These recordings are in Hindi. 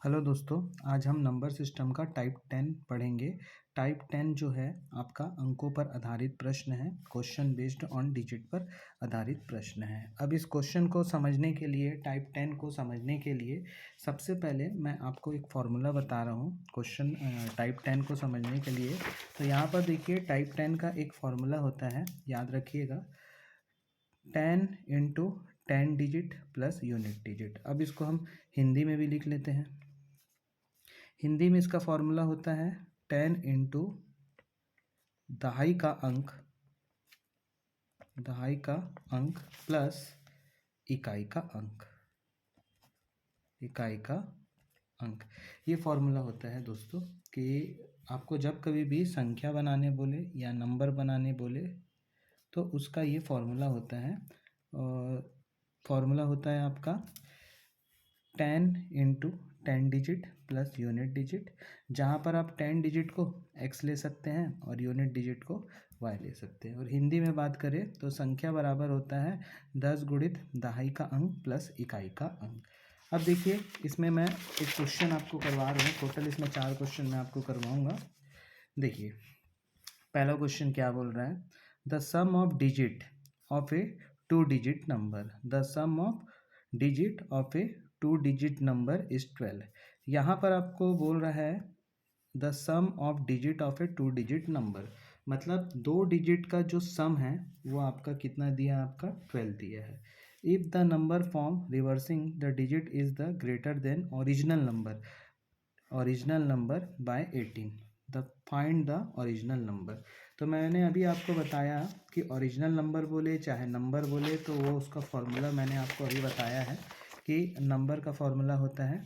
हेलो दोस्तों, आज हम नंबर सिस्टम का टाइप 10 पढ़ेंगे। टाइप 10 जो है आपका अंकों पर आधारित प्रश्न है। क्वेश्चन बेस्ड ऑन डिजिट पर आधारित प्रश्न है। अब इस क्वेश्चन को समझने के लिए, टाइप 10 को समझने के लिए सबसे पहले मैं आपको एक फॉर्मूला बता रहा हूँ क्वेश्चन टाइप 10 को समझने के लिए। तो यहाँ पर देखिए, टाइप 10 का एक फॉर्मूला होता है, याद रखिएगा, 10 into 10 digit plus unit digit. अब इसको हम हिंदी में भी लिख लेते हैं। हिंदी में इसका फॉर्मूला होता है 10 इंटू दहाई का अंक प्लस इकाई का अंक। ये फॉर्मूला होता है दोस्तों कि आपको जब कभी भी संख्या बनाने बोले या नंबर बनाने बोले तो उसका ये फॉर्मूला होता है। और फॉर्मूला होता है आपका 10 into 10 digit plus unit digit, जहाँ पर आप 10 डिजिट को x ले सकते हैं और यूनिट डिजिट को y ले सकते हैं। और हिंदी में बात करें तो संख्या बराबर होता है 10 गुणित दहाई का अंक प्लस इकाई का अंक। अब देखिए, इसमें मैं एक क्वेश्चन आपको करवा रहा हूँ। टोटल इसमें 4 क्वेश्चन मैं आपको करवाऊँगा। देखिए, पहला क्वेश्चन क्या बोल रहा है, the sum of digit of a 2 digit number. The sum of digit of a 2 digit number is 12। यहाँ पर आपको बोल रहा है the sum of digit of a 2 digit number, मतलब 2 डिजिट का जो सम है वो आपका कितना दिया है, आपका 12 दिया है। If the number form reversing the digit is the greater than original number by 18, the find the original number. तो मैंने अभी आपको बताया कि ओरिजिनल नंबर बोले चाहे नंबर बोले तो वो उसका फॉर्मूला मैंने आपको अभी बताया है कि नंबर का फॉर्मूला होता है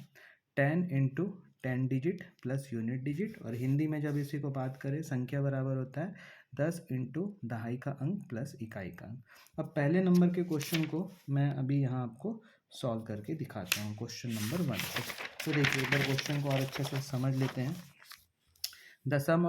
10 into 10 digit plus unit digit. और हिंदी में जब इसी को बात करें, संख्या बराबर होता है 10 इंटू दहाई का अंक प्लस इकाई का अंक। अब पहले नंबर के क्वेश्चन को मैं अभी यहाँ आपको सॉल्व करके दिखाता हूँ, क्वेश्चन नंबर 1 को। तो देखिए, एक बार क्वेश्चन को और अच्छे से समझ लेते हैं। The sum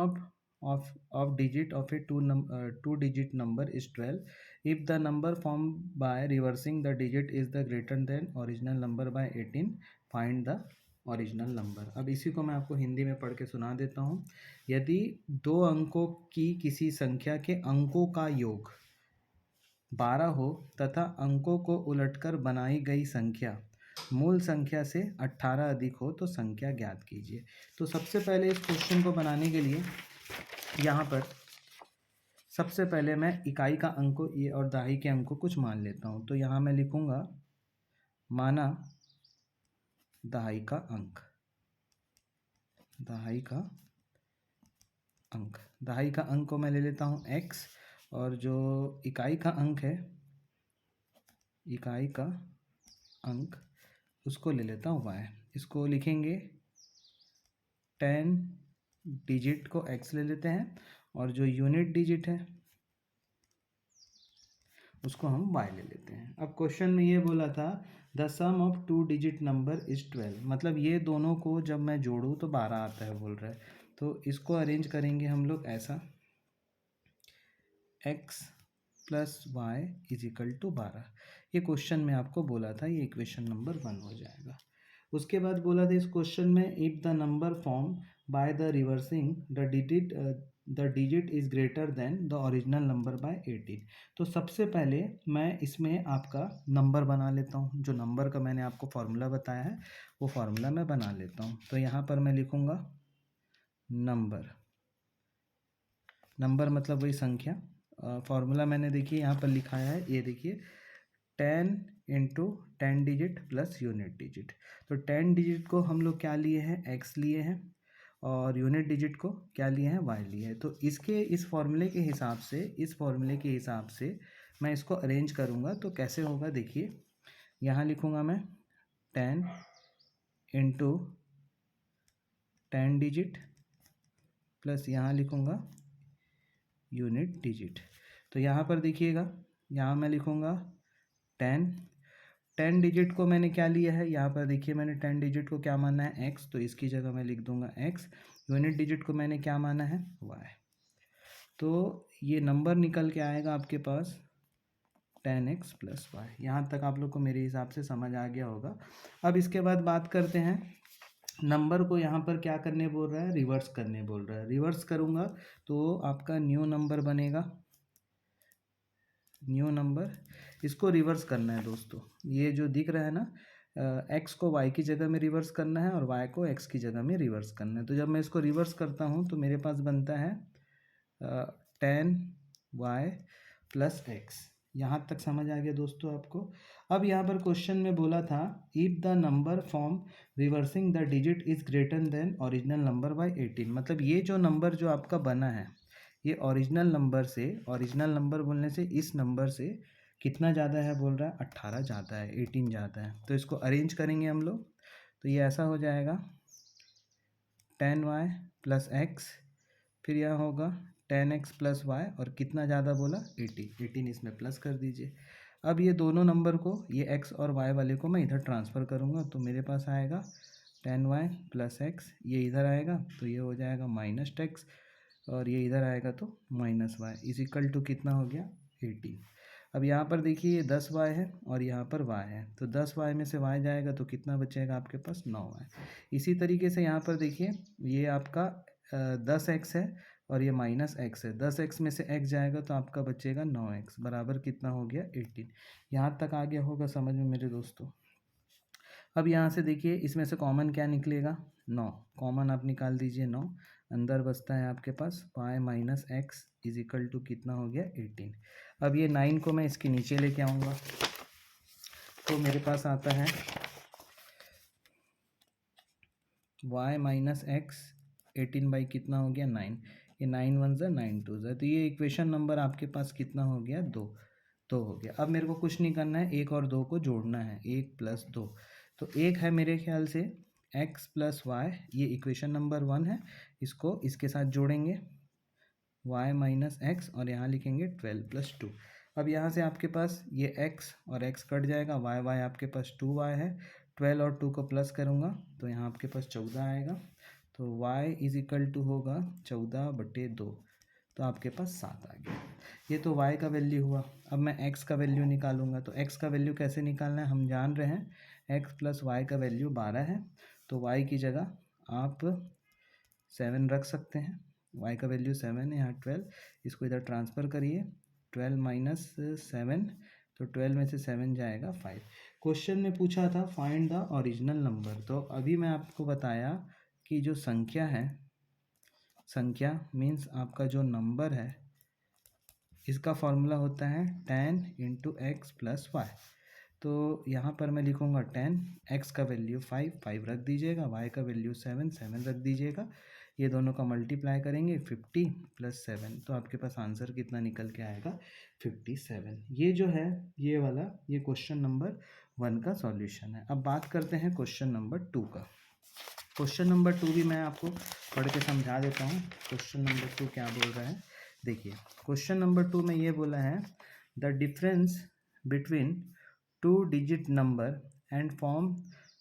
of digit of a 2 digit number is 12 if the number form by reversing the digit is the greater than original number by 18, find the original number. अब इसी को मैं आपको हिंदी में पढ़ के सुना देता हूँ। यदि 2 अंकों की किसी संख्या के अंकों का योग 12 हो तथा अंकों को उलटकर बनाई गई संख्या मूल संख्या से 18 अधिक हो तो संख्या ज्ञात कीजिए। तो सबसे पहले इस क्वेश्चन को बनाने के लिए यहाँ पर सबसे पहले मैं इकाई का अंक को ये और दहाई के अंक को कुछ मान लेता हूँ। तो यहाँ मैं लिखूँगा माना दहाई का अंक। दहाई का अंक को मैं ले लेता हूँ x, और जो इकाई का अंक है, इकाई का अंक उसको ले लेता हूँ y। इसको लिखेंगे 10 डिजिट को x ले लेते हैं और जो यूनिट डिजिट है उसको हम y ले लेते हैं। अब क्वेश्चन में ये बोला था the sum of 2 digit number is 12, मतलब ये दोनों को जब मैं जोड़ूँ तो 12 आता है बोल रहा है। तो इसको अरेंज करेंगे हम लोग ऐसा, x plus y is equal to 12। ये क्वेश्चन में आपको बोला था, ये इक्वेशन नंबर 1 हो जाएगा। उसके बाद बोला था इस क्वेश्चन में if the number form by the reversing the digit is greater than the original number by 18। तो सबसे पहले मैं इसमें आपका नंबर बना लेता हूँ। जो नंबर का मैंने आपको फॉर्मूला बताया है वो फॉर्मूला मैं बना लेता हूँ। तो यहाँ पर मैं लिखूँगा नंबर मतलब वही संख्या। फॉर्मूला मैंने देखिए यहाँ पर लिखाया है, ये देखिए 10 into 10 digit plus unit digit. तो 10 डिजिट को हम लोग क्या लिए हैं, x लिए हैं, और यूनिट डिजिट को क्या लिए हैं, y लिए हैं। तो इस फॉर्मूले के हिसाब से मैं इसको अरेंज करूँगा तो कैसे होगा, देखिए यहाँ लिखूँगा मैं 10 इंटू 10 डिजिट प्लस यहाँ लिखूँगा यूनिट डिजिट। तो यहाँ पर देखिएगा, यहाँ मैं लिखूँगा 10 डिजिट को मैंने क्या लिया है, यहाँ पर देखिए मैंने 10 डिजिट को क्या माना है, x, तो इसकी जगह मैं लिख दूँगा x। यूनिट डिजिट को मैंने क्या माना है, y। तो ये नंबर निकल के आएगा आपके पास 10x प्लस वाई। यहाँ तक आप लोग को मेरे हिसाब से समझ आ गया होगा। अब इसके बाद बात करते हैं नंबर को यहाँ पर क्या करने बोल रहा है, रिवर्स करने बोल रहा है। रिवर्स करूँगा तो आपका न्यू नंबर बनेगा, न्यू नंबर। इसको रिवर्स करना है दोस्तों, ये जो दिख रहा है ना, एक्स को वाई की जगह में रिवर्स करना है और वाई को एक्स की जगह में रिवर्स करना है। तो जब मैं इसको रिवर्स करता हूँ तो मेरे पास बनता है 10y प्लस एक्स। यहाँ तक समझ आ गया दोस्तों आपको। अब यहाँ पर क्वेश्चन में बोला था if the number form reversing the digit is greater than original number by 18, मतलब ये जो नंबर जो आपका बना है ये ओरिजिनल नंबर से, ओरिजिनल नंबर बोलने से इस नंबर से कितना ज़्यादा है बोल रहा है, 18 ज़्यादा है, 18 ज़्यादा है। तो इसको अरेंज करेंगे हम लोग, तो ये ऐसा हो जाएगा 10y प्लस एक्स, फिर यह होगा 10x प्लस वाई, और कितना ज़्यादा बोला 18 इसमें प्लस कर दीजिए। अब ये दोनों नंबर को, ये x और y वाले को मैं इधर ट्रांसफ़र करूँगा, तो मेरे पास आएगा 10y प्लस एक्स, ये इधर आएगा तो ये हो जाएगा माइनस टेक्स, और ये इधर आएगा तो minus y is equal to कितना हो गया 18। अब यहाँ पर देखिए ये 10y है और यहाँ पर y है, तो 10y में से y जाएगा तो कितना बचेगा आपके पास 9y। इसी तरीके से यहाँ पर देखिए ये आपका 10x है और ये माइनस एक्स है, 10x में से x जाएगा तो आपका बचेगा 9x बराबर कितना हो गया 18। यहाँ तक आ गया होगा समझ में मेरे दोस्तों। अब यहाँ से देखिए इसमें से कॉमन क्या निकलेगा, 9 कॉमन आप निकाल दीजिए, 9 अंदर बचता है आपके पास y minus x is equal to कितना हो गया 18। अब ये 9 को मैं इसके नीचे लेके आऊँगा तो मेरे पास आता है y माइनस एक्स 18 बाई कितना हो गया 9, ये 9 वन ज़ा 9 टू ज़ा, तो ये इक्वेशन नंबर आपके पास कितना हो गया 2 हो गया। अब मेरे को कुछ नहीं करना है, 1 और 2 को जोड़ना है, 1 प्लस 2, तो एक है मेरे ख्याल से x प्लस वाई, ये इक्वेशन नंबर 1 है, इसको इसके साथ जोड़ेंगे y माइनस एक्स और यहाँ लिखेंगे 12 प्लस 2। अब यहाँ से आपके पास ये x और x कट जाएगा, y आपके पास 2y है, 12 और 2 को प्लस करूँगा तो यहाँ आपके पास 14 आएगा, तो y इज इक्वल टू होगा 14/2, तो आपके पास 7 आ गया। ये तो y का वैल्यू हुआ। अब मैं x का वैल्यू निकालूंगा, तो x का वैल्यू कैसे निकालना है, हम जान रहे हैं x प्लस वाई का वैल्यू 12 है, तो y की जगह आप 7 रख सकते हैं, y का वैल्यू 7 है, यहाँ 12, इसको इधर ट्रांसफ़र करिए, 12 माइनस 7, तो 12 में से 7 जाएगा 5। क्वेश्चन में पूछा था फाइंड द ओरिजिनल नंबर, तो अभी मैं आपको बताया कि जो संख्या है, संख्या मीन्स आपका जो नंबर है, इसका फॉर्मूला होता है 10 इंटू एक्स प्लस वाई। तो यहाँ पर मैं लिखूँगा 10, x का वैल्यू 5 रख दीजिएगा, y का वैल्यू 7 रख दीजिएगा, ये दोनों का मल्टीप्लाई करेंगे 50 प्लस 7, तो आपके पास आंसर कितना निकल के आएगा 57। ये जो है ये वाला, ये क्वेश्चन नंबर 1 का सॉल्यूशन है। अब बात करते हैं क्वेश्चन नंबर 2 का। क्वेश्चन नंबर 2 भी मैं आपको पढ़ के समझा देता हूँ। क्वेश्चन नंबर 2 क्या बोल रहा है, देखिए क्वेश्चन नंबर 2 में ये बोला है the difference between 2 digit number and form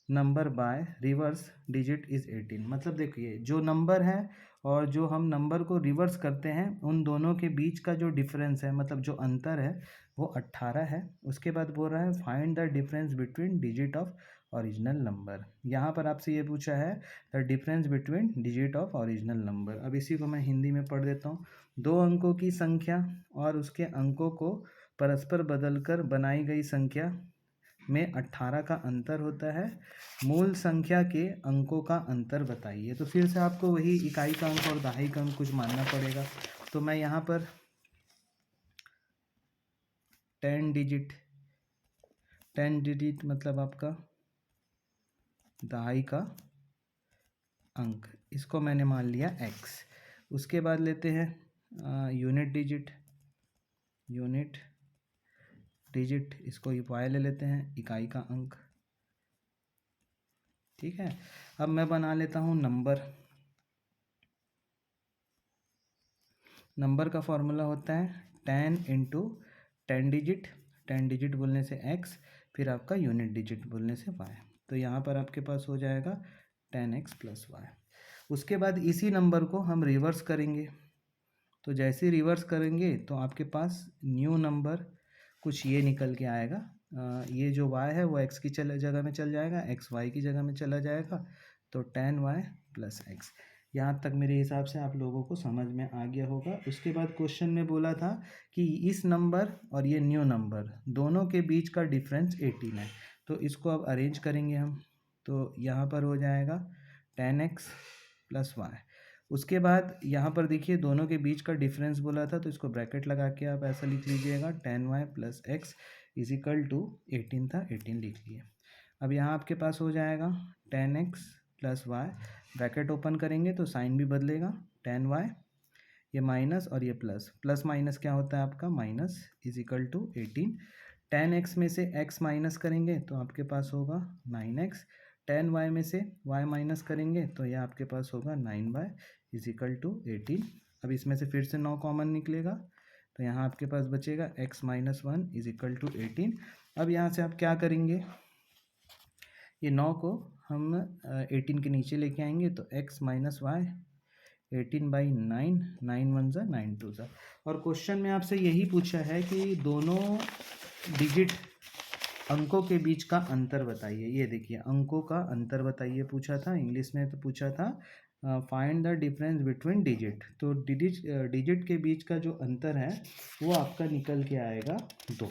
number by reverse digit is 18। मतलब देखिए जो नंबर है और जो हम नंबर को रिवर्स करते हैं उन दोनों के बीच का जो डिफरेंस है, मतलब जो अंतर है वो 18 है। उसके बाद बोल रहा है find the difference between digit of original number. यहाँ पर आपसे ये पूछा है the difference between digit of original number. अब इसी को मैं हिंदी में पढ़ देता हूँ। 2 अंकों की संख्या और उसके अंकों को परस्पर बदलकर बनाई गई संख्या में 18 का अंतर होता है, मूल संख्या के अंकों का अंतर बताइए। तो फिर से आपको वही इकाई का अंक और दहाई का अंक कुछ मानना पड़ेगा। तो मैं यहाँ पर 10 डिजिट मतलब आपका दहाई का अंक, इसको मैंने मान लिया x। उसके बाद लेते हैं यूनिट डिजिट, इसको y ले लेते हैं, इकाई का अंक, ठीक है। अब मैं बना लेता हूँ नंबर का फॉर्मूला होता है 10 इंटू 10 डिजिट बोलने से x, फिर आपका यूनिट डिजिट बोलने से y। तो यहाँ पर आपके पास हो जाएगा 10x प्लस वाई। उसके बाद इसी नंबर को हम रिवर्स करेंगे, तो जैसे रिवर्स करेंगे तो आपके पास न्यू नंबर कुछ ये निकल के आएगा। ये जो y है वो x की जगह में चल जाएगा, x y की जगह में चला जाएगा, तो tan y प्लस एक्स। यहाँ तक मेरे हिसाब से आप लोगों को समझ में आ गया होगा। उसके बाद क्वेश्चन में बोला था कि इस नंबर और ये न्यू नंबर दोनों के बीच का डिफरेंस 18 है। तो इसको अब अरेंज करेंगे हम। तो यहाँ पर हो जाएगा tan x प्लस वाई। उसके बाद यहाँ पर देखिए दोनों के बीच का डिफरेंस बोला था, तो इसको ब्रैकेट लगा के आप ऐसा लिख लीजिएगा tan y plus x is equal to 18 था, 18 लिख लिए। अब यहाँ आपके पास हो जाएगा tan x plus y, bracket open करेंगे तो साइन भी बदलेगा, tan y, ये माइनस और ये प्लस, प्लस माइनस क्या होता है आपका minus, is equal to 18। tan x में से x माइनस करेंगे तो आपके पास होगा 9x, tan y में से y माइनस करेंगे तो यह आपके पास होगा 9y इज इक्वल टू 18। अब इसमें से फिर से 9 कॉमन निकलेगा तो यहाँ आपके पास बचेगा x minus 1 is equal to 18। अब यहाँ से आप क्या करेंगे, ये 9 को हम 18 के नीचे लेके आएंगे तो x माइनस वाई 18/9, 9 1 ज़ा 9 2 ज़ा। और क्वेश्चन में आपसे यही पूछा है कि दोनों डिजिट अंकों के बीच का अंतर बताइए। ये देखिए अंकों का अंतर बताइए पूछा था, इंग्लिश में तो पूछा था find the difference between digit. तो डिजिट के बीच का जो अंतर है वो आपका निकल के आएगा 2।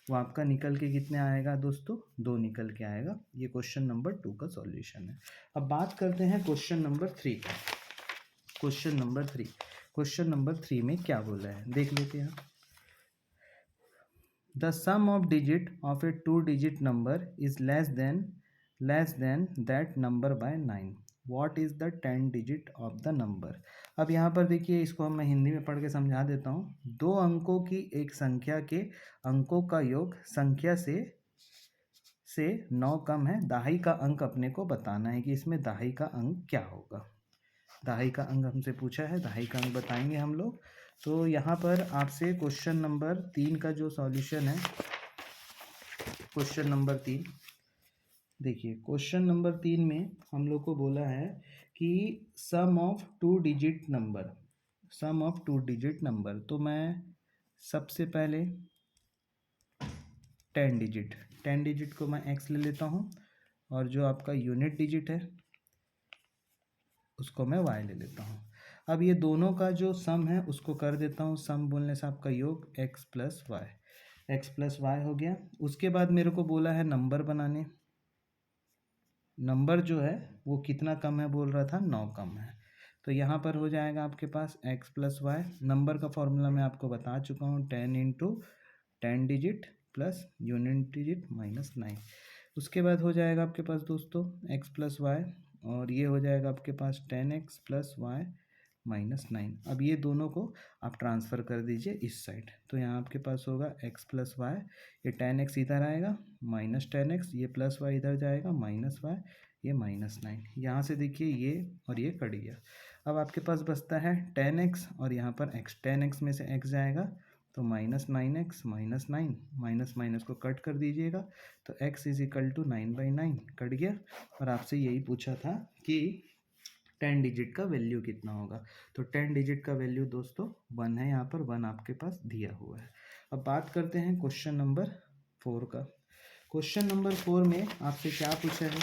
वो आपका निकल के कितने आएगा दोस्तों, 2 निकल के आएगा। ये क्वेश्चन नंबर 2 का सॉल्यूशन है। अब बात करते हैं क्वेश्चन नंबर 3 का। क्वेश्चन नंबर 3 में क्या बोला है देख लेते हैं। The sum of digit of a 2-digit number is less than that number by 9. What is the 10 digit of the number? अब यहाँ पर देखिए इसको मैं हिंदी में पढ़ के समझा देता हूँ। 2 अंकों की एक संख्या के अंकों का योग संख्या से 9 कम है। दहाई का अंक अपने को बताना है कि इसमें दहाई का अंक क्या होगा। दहाई का अंक हमसे पूछा है, दहाई का अंक बताएंगे हम लोग। तो यहाँ पर आपसे क्वेश्चन नंबर 3 का जो सॉल्यूशन है, क्वेश्चन नंबर 3 देखिए, क्वेश्चन नंबर 3 में हम लोग को बोला है कि सम ऑफ 2 डिजिट नंबर। तो मैं सबसे पहले 10 डिजिट को मैं x ले लेता हूँ और जो आपका यूनिट डिजिट है उसको मैं y ले लेता हूँ। अब ये दोनों का जो सम है उसको कर देता हूँ, सम बोलने से आपका योग x प्लस वाई हो गया। उसके बाद मेरे को बोला है नंबर बनाने। नंबर जो है वो कितना कम है बोल रहा था, 9 कम है। तो यहाँ पर हो जाएगा आपके पास x प्लस वाई। नंबर का फॉर्मूला मैं आपको बता चुका हूँ, 10 into 10 digit plus unit digit minus 9। उसके बाद हो जाएगा आपके पास दोस्तों x प्लस वाई और ये हो जाएगा आपके पास 10x प्लस वाई माइनस 9। अब ये दोनों को आप ट्रांसफ़र कर दीजिए इस साइड। तो यहाँ आपके पास होगा x प्लस वाई, ये 10x इधर आएगा माइनस 10x, ये प्लस वाई इधर जाएगा माइनस वाई, ये माइनस 9। यहाँ से देखिए ये और ये कट गया। अब आपके पास बचता है 10x और यहाँ पर x। 10x में से x जाएगा तो minus 9x minus 9, minus minus को कट कर दीजिएगा तो x is equal to 9/9 cut गया। और आपसे यही पूछा था कि 10 डिजिट का वैल्यू कितना होगा। तो 10 डिजिट का वैल्यू दोस्तों 1 है, यहाँ पर 1 आपके पास दिया हुआ है। अब बात करते हैं क्वेश्चन नंबर 4 का। क्वेश्चन नंबर 4 में आपसे क्या पूछा है।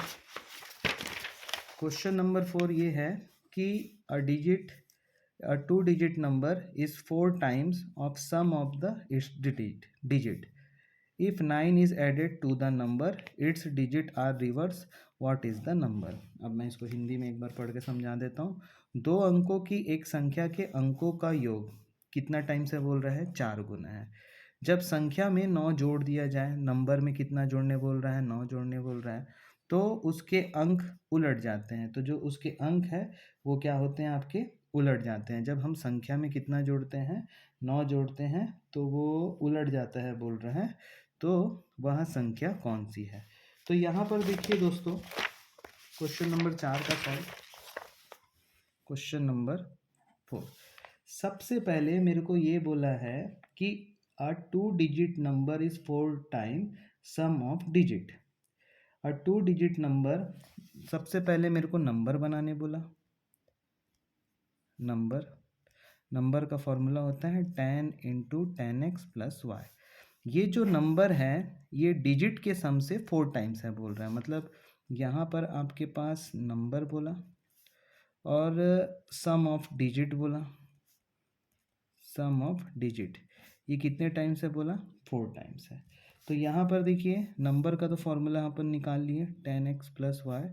क्वेश्चन नंबर 4 ये है कि a 2 digit number is 4 times of sum of the its digit. If 9 is added to the number, its digit are reverse. What is the number? अब मैं इसको हिंदी में एक बार पढ़ के समझा देता हूँ। 2 अंकों की एक संख्या के अंकों का योग कितना टाइम से बोल रहा है, 4 गुना है। जब संख्या में 9 जोड़ दिया जाए, नंबर में कितना जोड़ने बोल रहा है, 9 जोड़ने बोल रहा है, तो उसके अंक उलट जाते हैं। तो जो उसके अंक है वो क्या होते हैं, आपके उलट जाते हैं। जब हम संख्या में कितना जोड़ते हैं, 9 जोड़ते हैं, तो वो उलट जाता है बोल रहे हैं। तो वह संख्या कौन सी है। तो यहाँ पर देखिए दोस्तों क्वेश्चन नंबर 4 का सॉल्व। क्वेश्चन नंबर 4 सबसे पहले मेरे को ये बोला है कि a 2 digit number is 4 times sum of digit। a 2 digit number, सबसे पहले मेरे को नंबर बनाने बोला। नंबर का फॉर्मूला होता है 10 इंटू 10x प्लस वाई। ये जो नंबर है ये डिजिट के सम से 4 टाइम्स है बोल रहा है, मतलब यहाँ पर आपके पास नंबर बोला और सम ऑफ डिजिट बोला, सम ऑफ डिजिट ये कितने टाइम्स है बोला, 4 टाइम्स है। तो यहाँ पर देखिए नंबर का तो फॉर्मूला अपन निकाल लिए 10x plus y,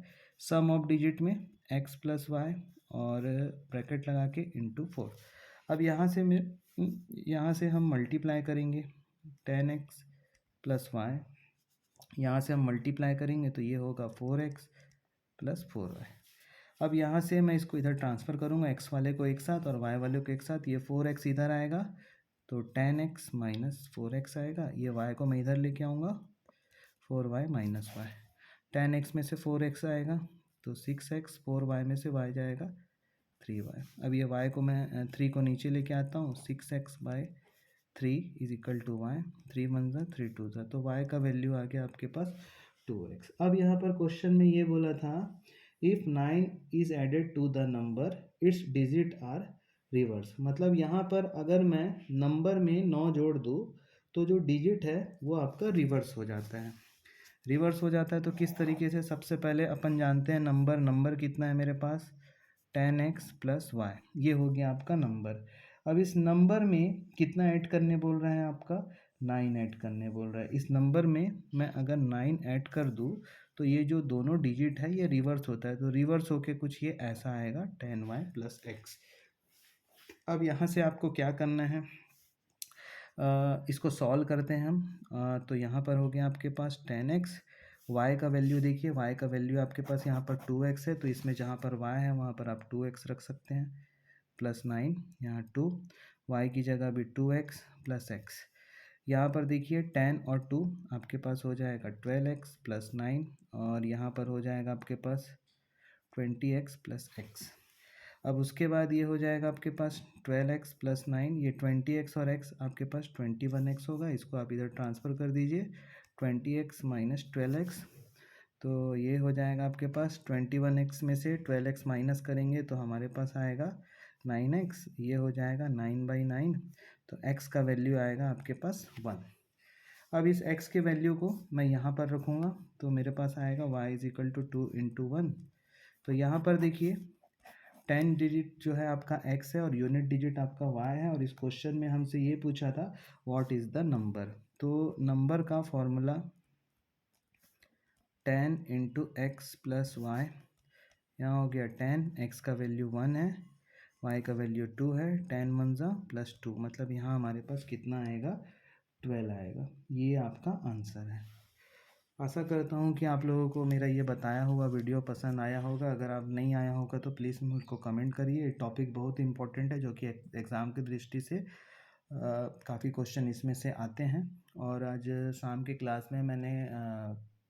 sum of digit में x प्लस वाई और ब्रैकेट लगा के इंटू 4। अब यहाँ से हम मल्टीप्लाई करेंगे 10x प्लस वाई, यहाँ से हम मल्टीप्लाई करेंगे तो ये होगा 4x प्लस 4y। अब यहाँ से मैं इसको इधर ट्रांसफ़र करूँगा x वाले को एक साथ और y वाले को एक साथ, ये 4x इधर आएगा तो 10x माइनस 4x आएगा, ये y को मैं इधर लेके आऊँगा 4y माइनस वाई, 10x में से 4x आएगा तो 6x, 4y में से y जाएगा 3y। अब ये y को मैं 3 को नीचे लेके आता हूँ, 6x by 3 is equal to y, 3 one ज़ा 3 टू ज़ा, तो y का वैल्यू आ गया आपके पास 2x। अब यहाँ पर क्वेश्चन में ये बोला था if 9 is added to the number it's digit are reverse, मतलब यहाँ पर अगर मैं नंबर में 9 जोड़ दूँ तो जो डिजिट है वो आपका रिवर्स हो जाता है। रिवर्स हो जाता है तो किस तरीके से, सबसे पहले अपन जानते हैं नंबर कितना है मेरे पास 10x प्लस वाई, ये हो गया आपका नंबर। अब इस नंबर में कितना ऐड करने बोल रहा है आपका 9 ऐड करने बोल रहा है। इस नंबर में मैं अगर 9 ऐड कर दूँ तो ये जो दोनों डिजिट है ये रिवर्स होता है, तो रिवर्स होके कुछ ये ऐसा आएगा 10y प्लस एक्स। अब यहाँ से आपको क्या करना है, इसको सॉल्व करते हैं हम। तो यहाँ पर हो गया आपके पास 10x, y का वैल्यू देखिए, y का वैल्यू आपके पास यहाँ पर 2x है तो इसमें जहाँ पर y है वहाँ पर आप 2x रख सकते हैं, प्लस 9 यहाँ 2, y की जगह भी 2x प्लस x। यहाँ पर देखिए 10 और 2 आपके पास हो जाएगा 12x प्लस 9 और यहाँ पर हो जाएगा आपके पास 20x प्लस x। अब उसके बाद ये हो जाएगा आपके पास 12x प्लस 9, ये 20x और x आपके पास 21x होगा, इसको आप इधर ट्रांसफ़र कर दीजिए 20x माइनस 12x, तो ये हो जाएगा आपके पास 21x में से 12x माइनस करेंगे तो हमारे पास आएगा 9x, ये हो जाएगा 9/9, तो x का वैल्यू आएगा आपके पास 1। अब इस x के वैल्यू को मैं यहाँ पर रखूँगा तो मेरे पास आएगा y is equal to 2 into 1। तो यहाँ पर देखिए 10 डिजिट जो है आपका x है और यूनिट डिजिट आपका y है, और इस क्वेश्चन में हमसे ये पूछा था व्हाट इज़ द नंबर, तो नंबर का formula 10 into x plus y, यहाँ हो गया 10, x का वैल्यू 1 है, y का वैल्यू 2 है, 10 वन ज़ा प्लस 2, मतलब यहाँ हमारे पास कितना आएगा 12 आएगा। ये आपका आंसर है। आशा करता हूँ कि आप लोगों को मेरा ये बताया हुआ वीडियो पसंद आया होगा। अगर आप नहीं आया होगा तो प्लीज़ मुझको कमेंट करिए। टॉपिक बहुत इंपॉर्टेंट है जो कि एग्ज़ाम की दृष्टि से काफ़ी क्वेश्चन इसमें से आते हैं। और आज शाम की क्लास में मैंने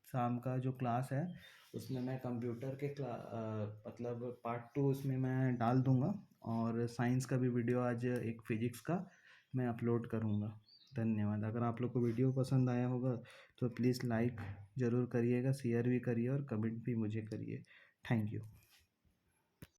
शाम का जो क्लास है उसमें मैं कंप्यूटर के मतलब पार्ट 2 उसमें मैं डाल दूँगा, और साइंस का भी वीडियो आज एक फिजिक्स का मैं अपलोड करूँगा। धन्यवाद। अगर आप लोग को वीडियो पसंद आया होगा तो प्लीज़ लाइक ज़रूर करिएगा, शेयर भी करिए और कमेंट भी मुझे करिए। Thank you.